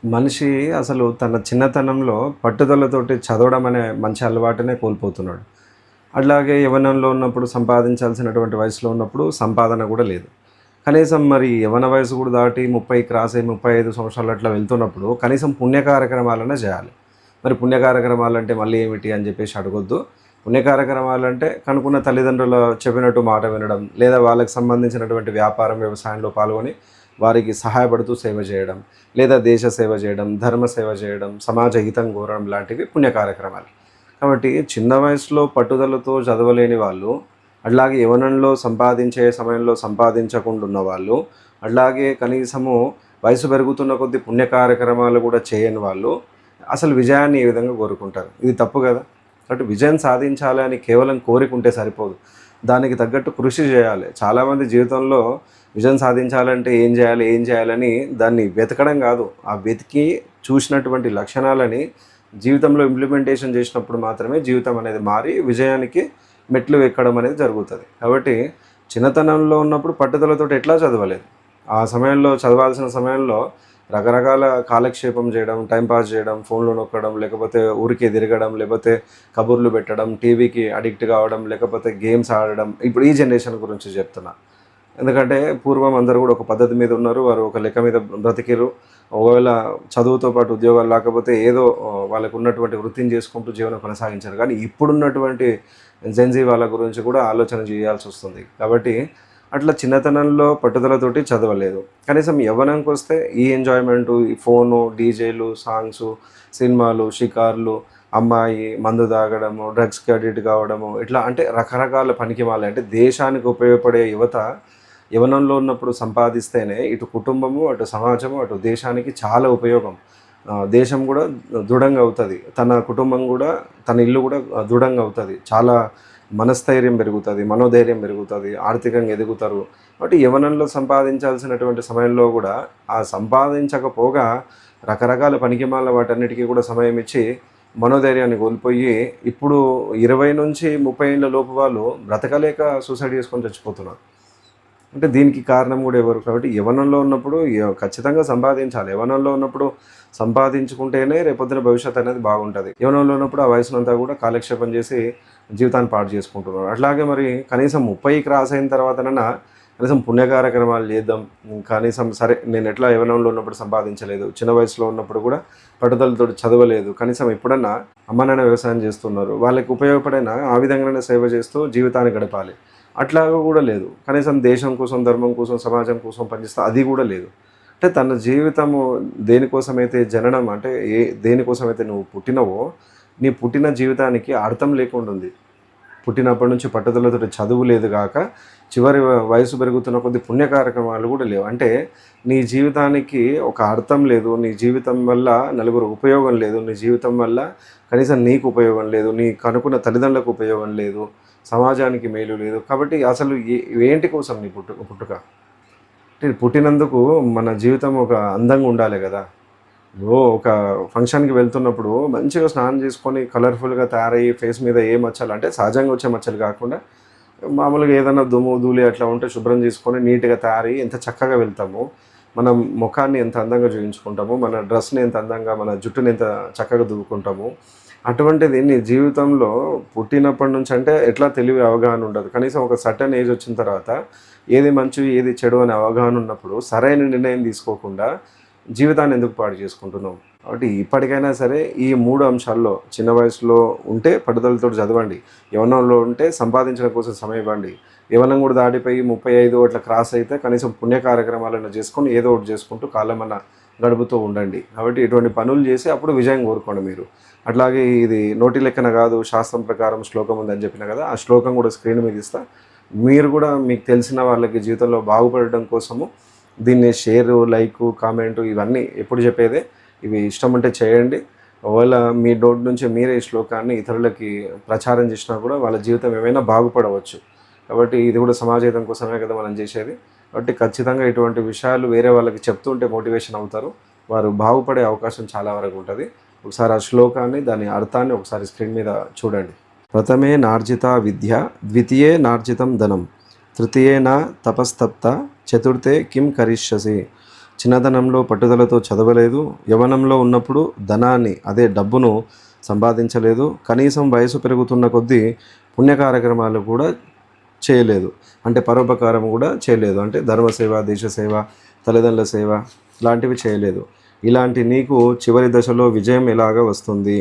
మనిషి అసలు తన చిన్నతనంలో పట్టుదలతోటి చదవడం అనే మంచి అలవాటునే కోల్పోతున్నాడు. అట్లాగే యవ్వనంలో ఉన్నప్పుడు సంపాదించాల్సినటువంటి వయసులో ఉన్నప్పుడు సంపాదన కూడా లేదు. కనీసం మరి యవ్వన వయసు కూడా దాటి 30 క్రాస్ అయ్యి 35 సంవత్సరాలు అట్లా వెళ్తున్నప్పుడు కనీసం పుణ్య కార్యక్రమాలన్నా చేయాలి. మరి పుణ్య కార్యక్రమాలంటే మళ్ళీ ఏమిటి అని చెప్పేసి అడగొద్దు. పుణ్య కార్యక్రమాలంటే కనుకున్న తల్లిదండ్రులు చెప్పినట్టు మాట వినడం, లేదా వాళ్ళకి సంబంధించినటువంటి వ్యాపారం, వ్యవసాయంలో పాల్గొని వారికి సహాయపడుతూ సేవ చేయడం, లేదా దేశ సేవ చేయడం, ధర్మ సేవ చేయడం, సమాజ హితం కోరడం లాంటివి పుణ్య కార్యక్రమాలు. కాబట్టి చిన్న వయసులో పట్టుదలతో చదవలేని వాళ్ళు, అట్లాగే యవ్వనంలో సంపాదించే సమయంలో సంపాదించకుండా ఉన్నవాళ్ళు, అట్లాగే కనీసము వయసు పెరుగుతున్న కొద్దీ పుణ్య కార్యక్రమాలు కూడా చేయని వాళ్ళు అసలు విజయాన్ని ఏ విధంగా కోరుకుంటారు? ఇది తప్పు కదా. కాబట్టి విజయం సాధించాలి అని కేవలం కోరికుంటే సరిపోదు, దానికి తగ్గట్టు కృషి చేయాలి. చాలామంది జీవితంలో విజయం సాధించాలంటే ఏం చేయాలి, ఏం చేయాలని దాన్ని వెతకడం కాదు, ఆ వెతికి చూసినటువంటి లక్షణాలని జీవితంలో ఇంప్లిమెంటేషన్ చేసినప్పుడు మాత్రమే జీవితం అనేది మారి విజయానికి మెట్లు ఎక్కడం అనేది జరుగుతుంది. కాబట్టి చిన్నతనంలో ఉన్నప్పుడు పట్టుదలతో ఎట్లా చదవలేదు. ఆ సమయంలో చదవాల్సిన సమయంలో రకరకాల కాలక్షేపం చేయడం, టైంపాస్ చేయడం, ఫోన్లో నొక్కడం, లేకపోతే ఊరికే తిరగడం, లేకపోతే కబుర్లు పెట్టడం, టీవీకి అడిక్ట్ కావడం, లేకపోతే గేమ్స్ ఆడడం. ఇప్పుడు ఈ జనరేషన్ గురించి చెప్తున్నా. ఎందుకంటే పూర్వం అందరూ కూడా ఒక పద్ధతి మీద ఉన్నారు, వారు ఒక లెక్క మీద బ్రతికిరు. ఒకవేళ చదువుతో పాటు ఉద్యోగాలు లేకపోతే ఏదో వాళ్ళకు ఉన్నటువంటి వృత్తిని చేసుకుంటూ జీవనం కొనసాగించారు. కానీ ఇప్పుడున్నటువంటి జెన్జీ వాళ్ళ గురించి కూడా ఆలోచన చేయాల్సి వస్తుంది. కాబట్టి అట్లా చిన్నతనంలో పట్టుదలతోటి చదవలేదు. కనీసం యవ్వనంకి వస్తే ఈ ఎంజాయ్మెంటు, ఈ ఫోను, డీజేలు, సాంగ్సు, సినిమాలు, షికార్లు, అమ్మాయి, మందు తాగడము, డ్రగ్స్కి అడిక్ట్ కావడము, ఇట్లా అంటే రకరకాల పనికిమాలి. అంటే దేశానికి ఉపయోగపడే యువత యవ్వనంలో ఉన్నప్పుడు సంపాదిస్తేనే ఇటు కుటుంబము, అటు సమాజము, అటు దేశానికి చాలా ఉపయోగం. దేశం కూడా దృఢంగా అవుతుంది, తన కుటుంబం కూడా, తన ఇల్లు కూడా దృఢంగా అవుతుంది. చాలా మనస్థైర్యం పెరుగుతుంది, మనోధైర్యం పెరుగుతుంది, ఆర్థికంగా ఎదుగుతారు. కాబట్టి యవ్వనంలో సంపాదించాల్సినటువంటి సమయంలో కూడా ఆ సంపాదించకపోగా రకరకాల పనికిమాల వాటన్నిటికీ కూడా సమయం ఇచ్చి మనోధైర్యాన్ని కోల్పోయి ఇప్పుడు 20 నుంచి 30 ఏళ్ళ లోపు వాళ్ళు బ్రతకలేక సూసైడ్ చేసుకొని చచ్చిపోతున్నారు. అంటే దీనికి కారణం కూడా ఎవరు? కాబట్టి యవ్వనంలో ఉన్నప్పుడు ఖచ్చితంగా సంపాదించాలి. యవ్వనంలో ఉన్నప్పుడు సంపాదించుకుంటేనే రేపొద్దున భవిష్యత్తు అనేది బాగుంటుంది. యవ్వనంలో ఉన్నప్పుడు ఆ వయసునంతా కూడా కాలక్షేపం చేసి జీవితాన్ని పాడు చేసుకుంటున్నారు. అట్లాగే మరి కనీసం 30 క్రాస్ అయిన తర్వాతనైనా కనీసం పుణ్య కార్యక్రమాలు చేద్దాం. కనీసం సరే, నేను ఎట్లా యవ్వనంలో ఉన్నప్పుడు సంపాదించలేదు, చిన్న వయసులో ఉన్నప్పుడు కూడా పట్టుదలతో చదవలేదు, కనీసం ఎప్పుడన్నా అమ్మ నాన్న వ్యవసాయం చేస్తున్నారు, వాళ్ళకి ఉపయోగపడైనా ఆ విధంగానే సేవ చేస్తూ జీవితాన్ని గడపాలి. అట్లాగా కూడా లేదు. కనీసం దేశం కోసం, ధర్మం కోసం, సమాజం కోసం పనిచేస్తే అది కూడా లేదు. అంటే తన జీవితము దేనికోసమైతే జననం అంటే దేనికోసమైతే నువ్వు పుట్టినవో, నీ పుట్టిన జీవితానికి అర్థం లేకుండా ఉంది. పుట్టినప్పటి నుంచి పట్టుదలతో చదువు లేదు కాక చివరి వయసు పెరుగుతున్న కొద్ది పుణ్య కార్యక్రమాలు కూడా లేవు. అంటే నీ జీవితానికి ఒక అర్థం లేదు, నీ జీవితం వల్ల నలుగురు ఉపయోగం లేదు, నీ జీవితం వల్ల కనీసం నీకు ఉపయోగం లేదు, నీ కనుక్కున్న తల్లిదండ్రులకు ఉపయోగం లేదు, సమాజానికి మేలు లేదు. కాబట్టి అసలు ఏంటి కోసం నీ పుట్టుక? అంటే పుట్టినందుకు మన జీవితం ఒక అందంగా ఉండాలి కదా. ఒక ఫంక్షన్కి వెళ్తున్నప్పుడు మంచిగా స్నానం చేసుకొని కలర్ఫుల్గా తయారయ్యి ఫేస్ మీద ఏ మచ్చలు అంటే సహజంగా వచ్చే మచ్చలు కాకుండా మామూలుగా ఏదైనా దుమ్ము ధూళి అట్లా ఉంటే శుభ్రం చేసుకొని నీట్గా తయారయ్యి ఎంత చక్కగా వెళ్తాము, మనం ముఖాన్ని ఎంత అందంగా చూపించుకుంటాము, మన డ్రెస్ని ఎంత అందంగా, మన జుట్టుని ఎంత చక్కగా దువ్వుకుంటాము. అటువంటిది నీ జీవితంలో పుట్టినప్పటి నుంచి అంటే ఎట్లా తెలివి అవగాహన ఉండదు. కనీసం ఒక సర్టన్ ఏజ్ వచ్చిన తర్వాత ఏది మంచి ఏది చెడు అనే అవగాహన ఉన్నప్పుడు సరైన నిర్ణయం తీసుకోకుండా జీవితాన్ని ఎందుకు పాడు చేసుకుంటున్నాం? కాబట్టి ఇప్పటికైనా సరే ఈ 3 అంశాల్లో చిన్న వయసులో ఉంటే పట్టుదలతో చదవండి, యవ్వనంలో ఉంటే సంపాదించడం కోసం సమయం ఇవ్వండి, యవ్వనం కూడా దాటిపోయి 35 అట్లా క్రాస్ అయితే కనీసం పుణ్య కార్యక్రమాలను చేసుకొని ఏదో ఒకటి చేసుకుంటూ కాలమన్నా గడుపుతూ ఉండండి. కాబట్టి ఇటువంటి పనులు చేసి అప్పుడు విజయం కోరుకోండి మీరు. అట్లాగే ఇది నోటి లెక్కన కాదు, శాస్త్రం ప్రకారం శ్లోకం ఉందని చెప్పిన కదా, ఆ శ్లోకం కూడా స్క్రీన్ మీద ఇస్తా. మీరు కూడా మీకు తెలిసిన వాళ్ళకి జీవితంలో బాగుపడడం కోసము దీన్ని షేరు, లైకు, కామెంటు ఇవన్నీ ఎప్పుడు చెప్పేదే. ఇవి ఇష్టం ఉంటే చేయండి. ఒకవేళ మీ నోటి నుంచి మీరే ఈ శ్లోకాన్ని ఇతరులకి ప్రచారం చేసినా కూడా వాళ్ళ జీవితం ఏమైనా బాగుపడవచ్చు. కాబట్టి ఇది కూడా సమాజహితం కోసమే కదా మనం చేసేది. కాబట్టి ఖచ్చితంగా ఇటువంటి విషయాలు వేరే వాళ్ళకి చెప్తుంటే మోటివేషన్ అవుతారు, వారు బాగుపడే అవకాశం చాలా వరకు ఉంటుంది. ఒకసారి ఆ శ్లోకాన్ని, దాని అర్థాన్ని ఒకసారి స్క్రీన్ మీద చూడండి. ప్రథమే నార్జిత విద్య, ద్వితీయే నార్జితం ధనం, తృతీయేన తపస్తప్త, చతుర్థే కిం కరిష్యసి. చిన్నతనంలో పట్టుదలతో చదవలేదు, యవ్వనంలో ఉన్నప్పుడు ధనాన్ని అదే డబ్బును సంపాదించలేదు, కనీసం వయసు పెరుగుతున్న కొద్దీ పుణ్య కార్యక్రమాలు కూడా చేయలేదు, అంటే పరోపకారం కూడా చేయలేదు, అంటే ధర్మసేవ, దేశసేవ, తల్లిదండ్రుల సేవ లాంటివి చేయలేదు. ఇలాంటి నీకు చివరి దశలో విజయం ఎలాగ వస్తుంది,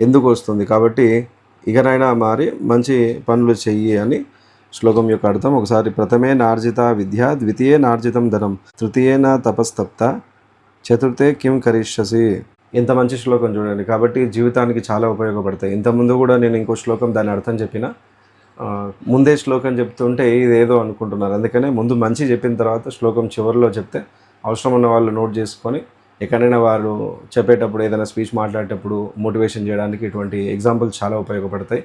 ఎందుకు వస్తుంది, కాబట్టి ఇకనైనా మారి మంచి పనులు చెయ్యి అని శ్లోకం యొక్క అర్థం. ఒకసారి ప్రథమే నార్జిత విద్య, ద్వితీయే నార్జితం ధనం, తృతీయేన తపస్తప్త, చతుర్థే కిం కరిష్యసి. ఎంత మంచి శ్లోకం చూడండి. కాబట్టి జీవితానికి చాలా ఉపయోగపడతాయి. ఇంతకుముందు కూడా నేను ఇంకో శ్లోకం దాని అర్థం చెప్పిన, ముందే శ్లోకం చెప్తుంటే ఇదేదో అనుకుంటున్నారు. అందుకనే ముందు మంచి చెప్పిన తర్వాత శ్లోకం చివరిలో చెప్తే అవసరం ఉన్న వాళ్ళు నోట్ చేసుకొని ఎక్కడైనా వారు చెప్పేటప్పుడు, ఏదైనా స్పీచ్ మాట్లాడేటప్పుడు మోటివేషన్ చేయడానికి ఇటువంటి ఎగ్జాంపుల్స్ చాలా ఉపయోగపడతాయి.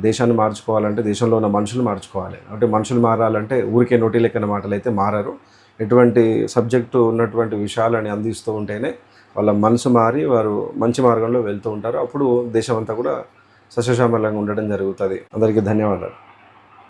దేశాన్ని మార్చుకోవాలంటే దేశంలో ఉన్న మనుషులు మార్చుకోవాలి. అంటే మనుషులు మారాలంటే ఊరికే నోటి లెక్కన మాటలు అయితే మారరు. ఎటువంటి సబ్జెక్టు ఉన్నటువంటి విషయాలని అందిస్తూ ఉంటేనే వాళ్ళ మనసు మారి వారు మంచి మార్గంలో వెళ్తూ ఉంటారు. అప్పుడు దేశం అంతా కూడా సస్యశ్యామలంగా ఉండడం జరుగుతుంది. అందరికీ ధన్యవాదాలు.